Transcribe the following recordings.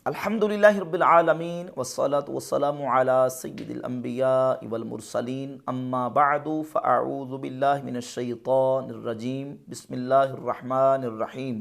अल्हम्दुलिल्लाहि रब्बिल आलमीन वस्सलातु वस्सलामु अला सय्यिदिल अंबिया वल मुरसलीन अम्मा बअदु फ़अऊज़ु बिल्लाहि मिनश शैतानिर रजीम बिस्मिल्लाहिर रहमानिर रहीम।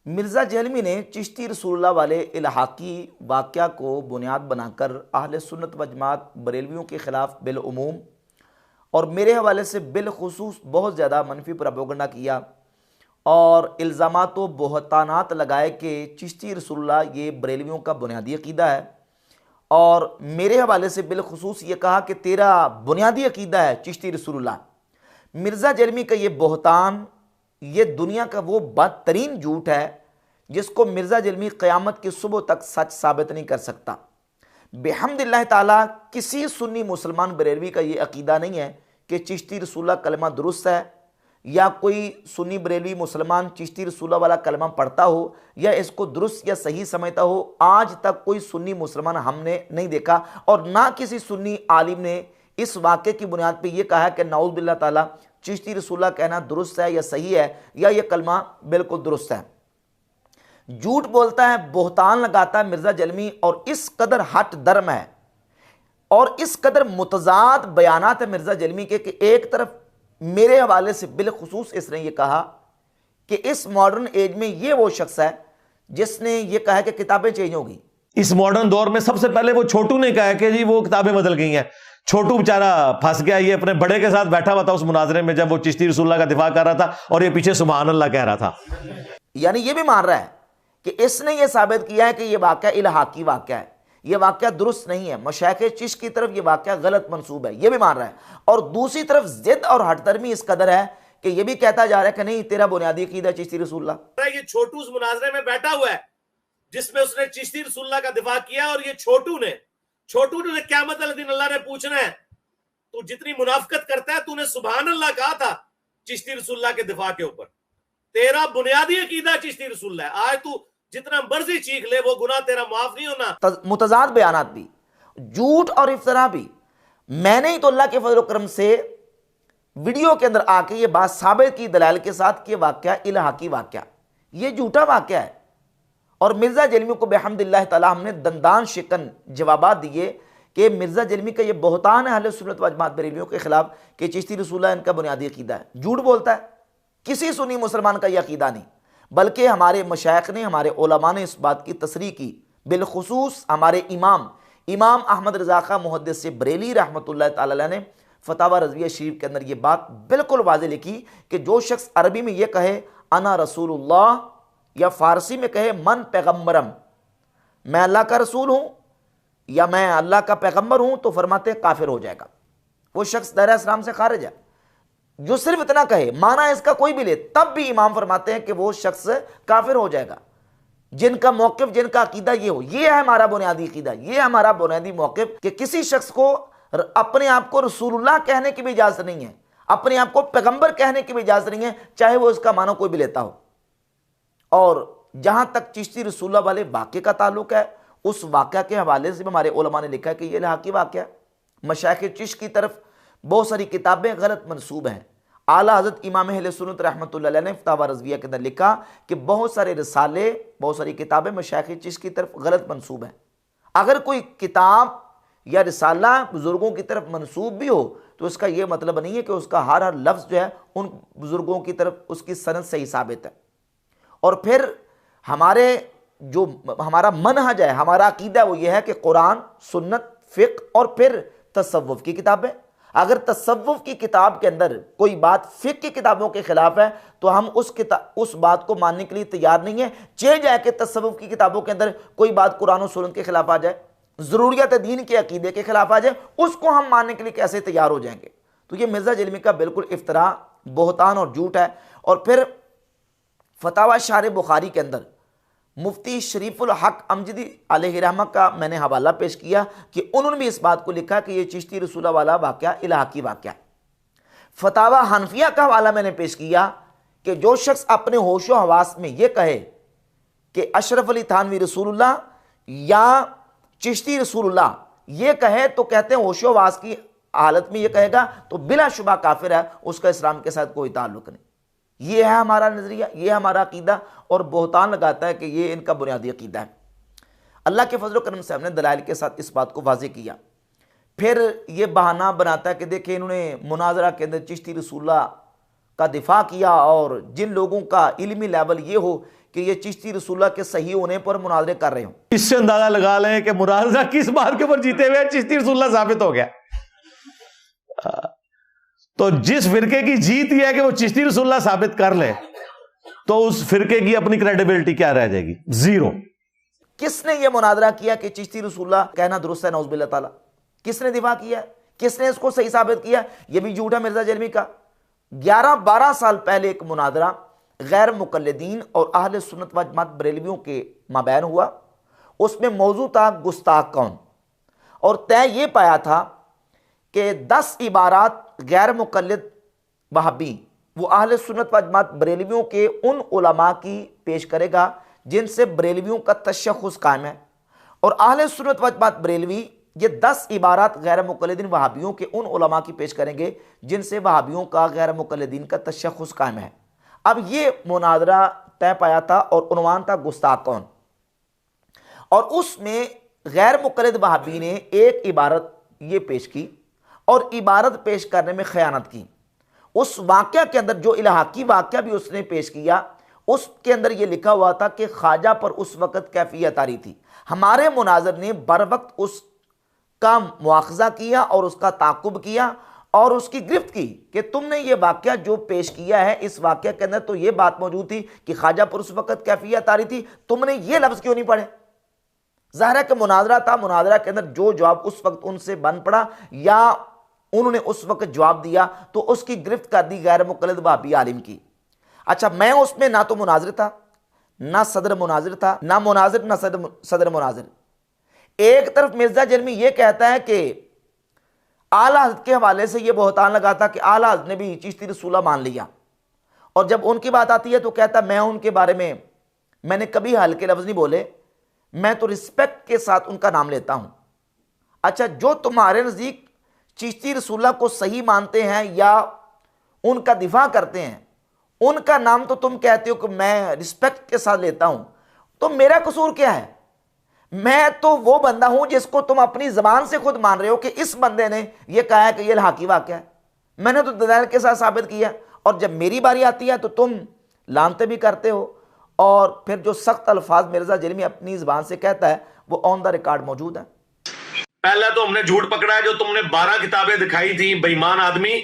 मिर्ज़ा जहलमी ने चिश्ती रसूलुल्लाह वाले इल्हाकी वाक़या को बुनियाद बनाकर अहले सुन्नत व जमात बरेलवियों के ख़िलाफ़ बिलउमूम और मेरे हवाले से बिलखुसूस बहुत ज़्यादा मनफी प्रोपेगेंडा किया और इल्ज़ामात व बहतानात लगाए कि चिश्ती रसूलुल्लाह ये बरेलवियों का बुनियादी अकीदा है, और मेरे हवाले से बिलखुसूस ये कहा कि तेरा बुनियादी अकीदा है चिश्ती रसूलुल्लाह। मिर्ज़ा जहलमी का ये बहतान, ये दुनिया का वो बदतरीन झूठ है जिसको मिर्ज़ा जहलमी क़यामत की सुबह तक सच साबित नहीं कर सकता। बिहम्दिल्लाह ताला किसी सुन्नी मुसलमान बरेलवी का ये अकीदा नहीं है कि चिश्ती रसूलुल्लाह कलमा दुरुस्त है, या कोई सुन्नी बरेलवी मुसलमान चिश्ती रसूलुल्लाह वाला कलमा पढ़ता हो या इसको दुरुस्त या सही समझता हो। आज तक कोई सुन्नी मुसलमान हमने नहीं देखा, और ना किसी सुन्नी आलिम ने इस वाक़े की बुनियाद पे ये कहा कि नाउज़ बिल्लाह ताला चिश्ती रसूलुल्लाह कहना दुरुस्त है या सही है, या ये कलमा बिल्कुल दुरुस्त है। झूठ बोलता है, बहतान लगाता है मिर्ज़ा जहलमी, और इस कदर हट दर्म है और इस कदर मुतज़ाद बयानात है मिर्ज़ा जहलमी के कि एक तरफ मेरे हवाले से बिलखुसूस इसने ये कहा कि इस मॉडर्न एज में ये वो शख्स है जिसने ये कहा कि किताबें चेंज होगी। इस मॉडर्न दौर में सबसे पहले वो छोटू ने कहा कि जी वो किताबें बदल गई हैं। छोटू बेचारा फंस गया, ये अपने बड़े के साथ बैठा हुआ था उस मुनाजरे में जब वो चिश्ती रसूलुल्लाह का दिफा कर रहा था, और ये पीछे सुभान अल्लाह कह रहा था। यानी ये भी मान रहा है कि इसने ये साबित किया है कि ये वाक़या इल्हाकी वाक़या है, ये वाक़या दुरुस्त नहीं है, मशाइख़ चिश्त की तरफ ये वाक़या गलत मंसूब है, ये भी मान रहा है। और दूसरी तरफ जिद और हटदर्मी इस कदर है कि ये भी कहता जा रहा है कि नहीं तेरा बुनियादी अकीदा चिश्ती रसूलुल्लाह। ये छोटू उस मुनाजरे में बैठा हुआ है जिसमें उसने चिश्ती रसूलुल्लाह का दिफा किया, और ये छोटू ने क़यामत वाले दिन अल्लाह ने पूछना है तू जितनी मुनाफिकत करता है, तूने सुभान अल्लाह कहा था चिश्ती रसूलुल्लाह के दिफा के ऊपर, तेरा बुनियादी अकीदा चिश्ती रसूलुल्लाह है, आज तू जितना मर्जी चीख ले वो गुनाह तेरा माफ नहीं होना। मुतजाद बयानात भी, झूठ और इफ्तरा भी। मैंने ही तो अल्लाह के फजल करम से वीडियो के अंदर आके ये बात साबित की दलाल के साथ कि वाक़या इल्हाकी वाक़या, ये झूठा वाक़या है। और मिर्ज़ा जहलमी को बेहम्दिल्लाह ताला हमने दंदान शिकन जवाबात दिए कि मिर्ज़ा जहलमी का ये बहतान है अहले सुन्नत व जमात बरेलवियों के खिलाफ कि चिश्ती रसूलुल्लाह इनका बुनियादी अकीदा है। झूठ बोलता है, किसी सुन्नी मुसलमान का यह अकीदा नहीं, बल्कि हमारे मशाइख ने, हमारे उलमा ने इस बात की तसरीह की। बिलखुसूस हमारे इमाम अहमद रज़ा खां मुहद्दिस बरेली रहमतुल्लाह ताला अलैह ने फतावा रज़विया शरीफ के अंदर ये बात बिल्कुल वाज़ेह लिखी कि जो शख्स अरबी में ये कहे अना रसूलुल्लाह, या फ़ारसी में कहे मन पैगम्बरम, मैं अल्लाह का रसूल हूँ या मैं अल्लाह का पैगम्बर हूँ, तो फरमाते काफिर हो जाएगा, वो शख्स दायरा इस्लाम से खारिज है। जो सिर्फ इतना कहे, माना इसका कोई भी ले, तब भी इमाम फरमाते हैं कि वो शख्स काफिर हो जाएगा। जिनका मौक़िफ़, जिनका अकीदा ये हो, ये है हमारा बुनियादी अकीदा, ये है हमारा बुनियादी मौक़िफ़ कि किसी शख्स को अपने आप को रसूलुल्लाह कहने की भी इजाज़त नहीं है, अपने आप को पैगंबर कहने की भी इजाज़त नहीं है, चाहे वो इसका मानो कोई भी लेता हो। और जहाँ तक चिश्ती रसूलुल्लाह वाले वाक़े का ताल्लुक़ है, उस वाक़या के हवाले से हमारे उलमा ने लिखा है कि ये इल्हाकी वाक़या। मशाइख़ चिश्त की तरफ बहुत सारी किताबें गलत मंसूब हैं। आला हज़रत इमाम अहले सुन्नत रहमतुल्लाह अलैह ने फतावा रज़विया के अंदर लिखा कि बहुत सारे रिसाले, बहुत सारी किताबें मशाइख़ चिश्त की तरफ गलत मंसूब हैं। अगर कोई किताब या रिसाला बुज़ुर्गों की तरफ मंसूब भी हो तो इसका यह मतलब नहीं है कि उसका हर लफ्ज़ जो है उन बुज़ुर्गों की तरफ उसकी सनद सही साबित है। और फिर हमारा मनहज है, हमारा अकीदा वो ये है कि कुरान, सुन्नत, फ़िक़्ह और फिर तसव्वुफ़ की किताबें। अगर तसव्वुफ़ की किताब के अंदर कोई बात फ़िक़्ह की किताबों के खिलाफ है तो हम उस बात को मानने के लिए तैयार नहीं है। चाहे जाए कि तसव्वुफ़ की किताबों के अंदर कोई बात कुरान और सुन्नत के खिलाफ आ जाए, ज़रूरियत दीन के अकीदे के खिलाफ आ जाए, उसको हम मानने के लिए कैसे तैयार हो जाएंगे। तो ये मिर्ज़ा जहलमी का बिल्कुल इफ्तरा, बहतान और झूठ है। और फिर फतावा शार बुखारी के अंदर मुफ्ती शरीफुल हक अमजदी अलैहि रहमत का मैंने हवाला पेश किया कि उन्होंने भी इस बात को लिखा कि यह चिश्ती रसूलुल्लाह वाला वाक़या इल्हाकी वाक़या। फतावा हनफिया का हवाला मैंने पेश किया कि जो शख्स अपने होशो हवास में यह कहे कि अशरफ अली थानवी रसूलुल्लाह या चिश्ती रसूलुल्लाह ये कहे, तो कहते हैं होशो हवास की हालत में ये कहेगा तो बिलाशुबा काफिर है, उसका इस्लाम के साथ कोई ताल्लुक नहीं। ये है हमारा नजरिया, ये है हमारा अकीदा, और बहतान लगाता है कि ये इनका बुनियादी अकीदा है। अल्लाह के फजल करम से हमने दलाइल के साथ इस बात को वाज़ेह किया। फिर ये बहाना बनाता है कि देखिए इन्होंने मुनाजरा के अंदर चिश्ती रसूलुल्लाह का दिफा किया, और जिन लोगों का इल्मी लेवल ये हो कि ये चिश्ती रसूलुल्लाह के सही होने पर मुनाजरे कर रहे हो, इससे अंदाजा लगा लें कि मुनाजरा किस बात के ऊपर जीते हुए चिश्ती रसूलुल्लाह साबित हो गया। तो जिस फिरके की जीत ही है कि वो चिश्ती रसूलुल्लाह साबित कर ले, तो उस फिरके की अपनी क्रेडिबिलिटी क्या रह जाएगी? जीरो। किसने ये मुनाजरा किया कि चिश्ती रसूलुल्लाह कहना दुरुस्त है, नौज़ुबिल्लाह ताला? किसने दिफा किया? किसने इसको सही साबित किया? ये भी झूठ है मिर्जा जलमी का। 11-12 साल पहले एक मुनाजरा गैर मुकल्लिदीन और अहले सुन्नत व जमात बरेलवियों के माबैन हुआ। उसमें मौजू था गुस्ताख कौन, और तय ये पाया था कि 10 इबारात गैर मुकल्लिद वहाबी वो अहले सुन्नत व जमात बरेलवियों के उन उलमा की पेश करेगा जिनसे बरेलवियों का तशख़्ख़ुस कायम है, और अहले सुन्नत व जमात बरेलवी ये 10 इबारात गैर मुकल्लिदीन वहाबियों के उन उलमा की पेश करेंगे जिनसे वहाबियों का गैर मुकल्लिदीन का तशख़्ख़ुस कायम है। अब ये मुनाजरा तय पाया था और उन्वान था गुस्ताख कौन, और उसमें गैर मुकल्लिद वहाबी ने एक इबारत ये पेश की, और इबारत पेश करने में खयानत की। उस वाक़या के अंदर जो इलाहाकी वाक़या भी उसने पेश किया, उसके अंदर ये लिखा हुआ था कि ख्वाजा पर उस वक़्त कैफियत आ रही थी। हमारे मुनाज़िर ने बर वक्त उसका मुआख़ज़ा किया और उसका ताक़ुब किया और उसकी गिरफ्त की कि तुमने ये वाक़या जो पेश किया है, इस वाक़या के अंदर तो ये बात मौजूद थी कि ख्वाजा पर उस वक़्त कैफियत आ रही थी, तुमने ये लफ्ज़ क्यों नहीं पढ़े? ज़ाहिर है कि मुनाजरा था, मुनाजरा के अंदर जो जवाब उस वक्त उनसे बन पड़ा या उन्होंने उस वक्त जवाब दिया तो उसकी गिरफ्त कर दी गैर मुकल्लिद वहाबी आलिम की। अच्छा, मैं उसमें ना तो मुनाजिर था, ना सदर मुनाजिर था, ना मुनाजिर ना सदर मुनाजिर। एक तरफ मिर्जा जलमी ये कहता है कि आला हज़रत के हवाले से ये बहतान लगाता कि आला हज़रत ने भी चिश्ती रसूलुल्लाह मान लिया, और जब उनकी बात आती है तो कहता मैं उनके बारे में मैंने कभी हल्के लफ्ज़ नहीं बोले, मैं तो रिस्पेक्ट के साथ उनका नाम लेता हूँ। अच्छा, जो तुम्हारे नज़दीक चिश्ती रसूलुल्लाह को सही मानते हैं या उनका दिफा करते हैं, उनका नाम तो तुम कहते हो कि मैं रिस्पेक्ट के साथ लेता हूं, तो मेरा कसूर क्या है? मैं तो वो बंदा हूं जिसको तुम अपनी जबान से खुद मान रहे हो कि इस बंदे ने ये कहा है कि ये इल्हाकी वाक़या है। मैंने तो दलाइल के साथ साबित किया, और जब मेरी बारी आती है तो तुम लानते भी करते हो, और फिर जो सख्त अल्फाज मिर्जा जलमी अपनी जबान से कहता है वो ऑन द रिकॉर्ड मौजूद है। पहला तो हमने झूठ पकड़ा है, जो तुमने 12 किताबें दिखाई थी, बेईमान आदमी।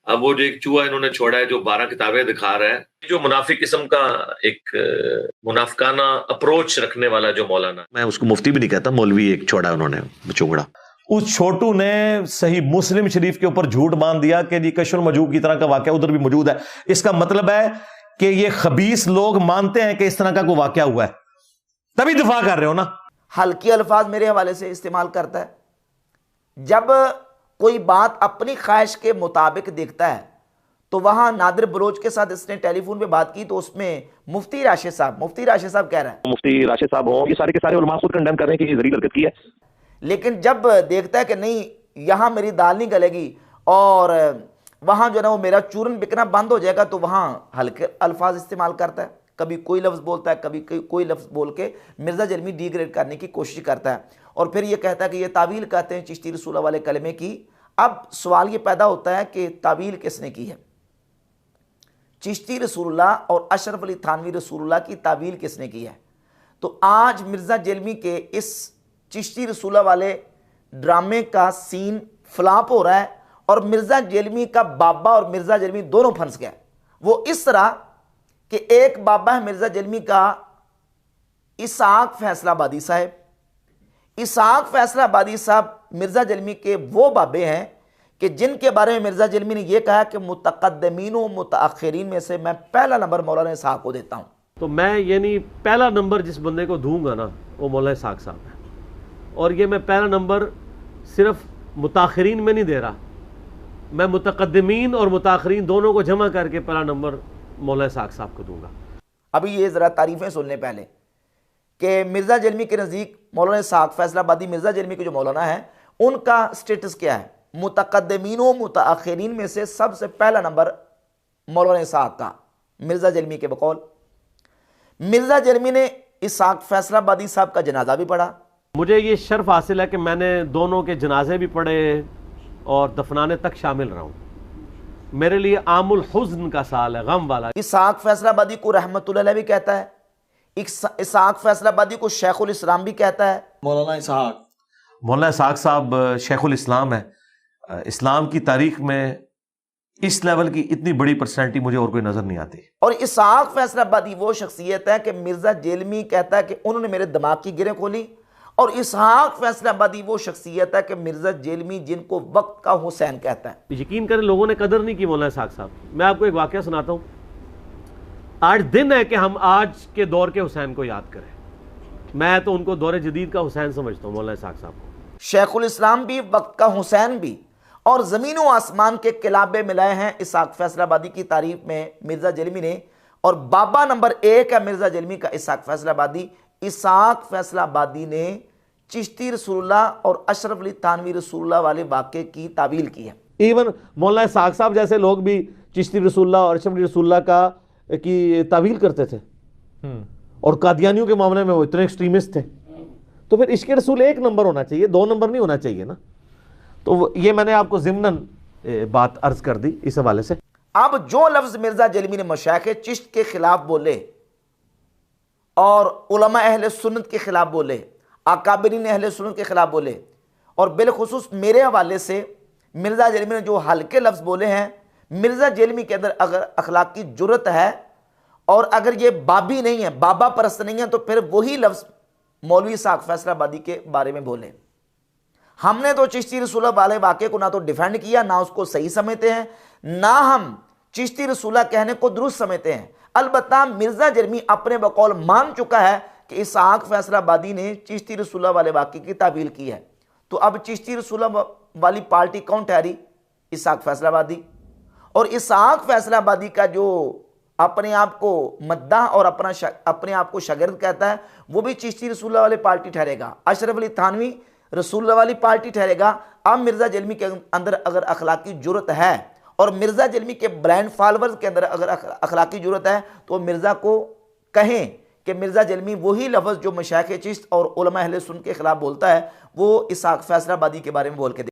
अब वो जो एक चूहा इन्होंने छोड़ा है जो 12 किताबें दिखा रहा है, जो मुनाफिक किस्म का एक मुनाफिकाना अप्रोच रखने वाला जो मौलाना, मैं उसको मुफ्ती भी नहीं कहता, मौलवी एक छोड़ा उन्होंने चुगड़ा। उस छोटू ने सही मुस्लिम शरीफ के ऊपर झूठ बांध दिया कि जी कशुल मजूब की तरह का वाकया उधर भी मौजूद है। इसका मतलब है कि ये खबीस लोग मानते हैं कि इस तरह का कोई वाकया हुआ है, तभी दिफा कर रहे हो ना। हल्की अल्फाज मेरे हवाले से इस्तेमाल करता है। जब कोई बात अपनी ख्वाहिश के मुताबिक देखता है तो वहां नादिर बलोच के साथ इसने टेलीफोन पे बात की, तो उसमें मुफ्ती राशिद साहब कह रहे हैं, मुफ्ती राशिद साहब हो, ये सारे के सारे उलमा खुद कंडेम कर रहे हैं कि ये ज़रीर हरकत की है। लेकिन जब देखता है कि नहीं यहां मेरी दाल नहीं गलेगी और वहां जो है ना वो मेरा चूरन बिकना बंद हो जाएगा, तो वहां हल्के अल्फाज इस्तेमाल करता है। कभी कोई लफ्ज़ बोलता है, कभी कोई लफ्ज़ बोल के मिर्जा जलमी डिग्रेड करने की कोशिश करता है, और फिर ये कहता है कि ये तावील कहते हैं चिश्ती रसूलुल्लाह वाले कलमे की। अब सवाल ये पैदा होता है कि तावील किसने की है? चिश्ती रसूलुल्लाह और अशरफ अली थानवी रसूलुल्लाह की तावील किसने की है? तो आज मिर्जा जलमी के इस चिश्ती रसूलुल्लाह वाले ड्रामे का सीन फ्लॉप हो रहा है, और मिर्जा जलमी का बाबा और मिर्जा जलमी दोनों फंस गए। वो इस तरह कि एक बाबा है मिर्जा जलमी का इसहाक फैसलाबादी साहब। इसहाक फैसलाबादी साहब मिर्जा जलमी के वो बाबे हैं कि जिनके बारे में मिर्जा जलमी ने यह कहा कि मुतक़द्दिमीन व मुतअख़िरीन में से मैं पहला नंबर मौलाना इसहाक को देता हूं। तो मैं यानी पहला नंबर जिस बंदे को दूंगा ना वो मौलाना इसहाक साहब है, और ये मैं पहला नंबर सिर्फ मुतअख़िरीन में नहीं दे रहा, मैं मुतक़द्दिमीन और मुतअख़िरीन दोनों को जमा करके पहला नंबर मौलाना इसहाक साहब को दूंगा। अभी ये ज़रा तारीफ़ें सुनने पहले कि मिर्ज़ा जलमी के नज़दीक मौलाना इसहाक फैसलाबादी मिर्ज़ा जलमी के जो मौलाना है उनका स्टेटस क्या है? मुतक़द्दिमीन व मुतअख़िरीन में से सबसे पहला नंबर मौलाना इसहाक का मिर्ज़ा जलमी के बकौल। मिर्ज़ा जलमी ने इसहाक फैसलाबादी साहब का जनाजा भी पढ़ा। मुझे ये शर्फ हासिल है कि मैंने दोनों के जनाजे भी पढ़े और दफनाने तक शामिल रहा हूँ। मेरे लिए आमुल हुज़्न का साल है, गम वाला। इसहाक फैसलाबादी को रहमतुल्लाह अलैह भी कहता है, इसहाक फैसलाबादी को शेखुल इस्लाम भी कहता है। मौलाना इसहाक साहब शेखुल इस्लाम है। इस्लाम की तारीख में इस लेवल की इतनी बड़ी पर्सनैलिटी मुझे और कोई नजर नहीं आती। और इसहाक फैसलाबादी वो शख्सियत है कि मिर्जा जेलमी कहता है कि उन्होंने मेरे दिमाग की गिरें खोली, और इसहाक फैसलाबादी वो शख्सियत है कि मिर्जा जेलमी जिनको वक्त का हुसैन कहता है। यकीन करें लोगों ने कदर नहीं की मौलाना इसहाक साहब। मैं आपको एक वाकया सुनाता हूँ। आज दिन है कि हम आज के दौर के हुसैन को याद करें। मैं तो उनको दौर जदीद का हुसैन समझता हूँ मौलाना इसहाक साहब को। शेखुल इस्लाम भी, वक्त का हुसैन भी, और ज़मीन व आसमान के किलाबे मिलाए हैं इसहाक फैसलाबादी की तारीफ में मिर्जा जेलमी ने। और बाबा नंबर 1 है मिर्जा जेलमी का इसहाक फैसलाबादी। इसहाक फैसलाबादी ने चिश्ती रसूलुल्लाह और अशरफ अली थानवी रसूलुल्लाह वाले वाक़े की तावील की है। इवन मौलाना इसहाक साहब जैसे लोग भी चिश्ती रसूलुल्लाह और अशरफ अली रसूलुल्लाह की तावील करते थे, और कादियानियों के मामले में वो इतने एक्सट्रीमिस्ट थे। तो फिर इश्क़ रसूल 1 नंबर होना चाहिए, 2 नंबर नहीं होना चाहिए ना। तो ये मैंने आपको ज़िम्नन बात अर्ज कर दी इस हवाले से। अब जो लफ्ज़ मिर्जा जेलमी ने मशाइख़ चिश्त के खिलाफ बोले और उलमा अहले सुन्नत के खिलाफ बोले, अकाबिरीन अहले सुन्नत के खिलाफ बोले, और बिलखुसूस मेरे हवाले से मिर्जा जेलमी ने जो हल्के लफ्ज़ बोले हैं, मिर्जा जेलमी के अंदर अगर अखलाकी जुर्रत है और अगर ये बाबी नहीं है, बाबा परस्त नहीं है, तो फिर वही लफ्ज़ मौलवी इसहाक फैसलाबादी के बारे में बोले। हमने तो चिश्ती रसूलुल्लाह वाले वाक़े को ना तो डिफेंड किया, ना उसको सही समझते हैं, ना हम चिश्ती रसूलुल्लाह कहने को दुरुस्त समझते हैं। अलबत्ता मिर्जा जेलमी अपने बकौल मान चुका है कि इसहाक फैसलाबादी ने चिश्ती रसूलुल्लाह वाले वाक़े की तावील की है। तो अब चिश्ती रसूलुल्लाह वाली पार्टी कौन ठहरी? इसहाक फैसलाबादी। और इसहाक फैसलाबादी का जो अपने आप को मद्दाह और अपने आप को शागिर्द कहता है, वो भी चिश्ती रसूलुल्लाह वाली पार्टी ठहरेगा। अशरफ अली थानवी रसूलुल्लाह वाली पार्टी ठहरेगा। अब मिर्जा जेलमी के अंदर अगर अखलाकी जुर्रत है और मिर्जा जेलमी के ब्रांड फॉलोअर्स के अंदर अगर अखलाकी जुर्रत है, तो मिर्जा को कहें कि मिर्जा जेलमी वही लफ्ज़ जो मशाइख़ चिश्त और उलमा अहले सुन्नत के खिलाफ बोलता है, वो इसहाक फैसलाबादी के बारे में बोल के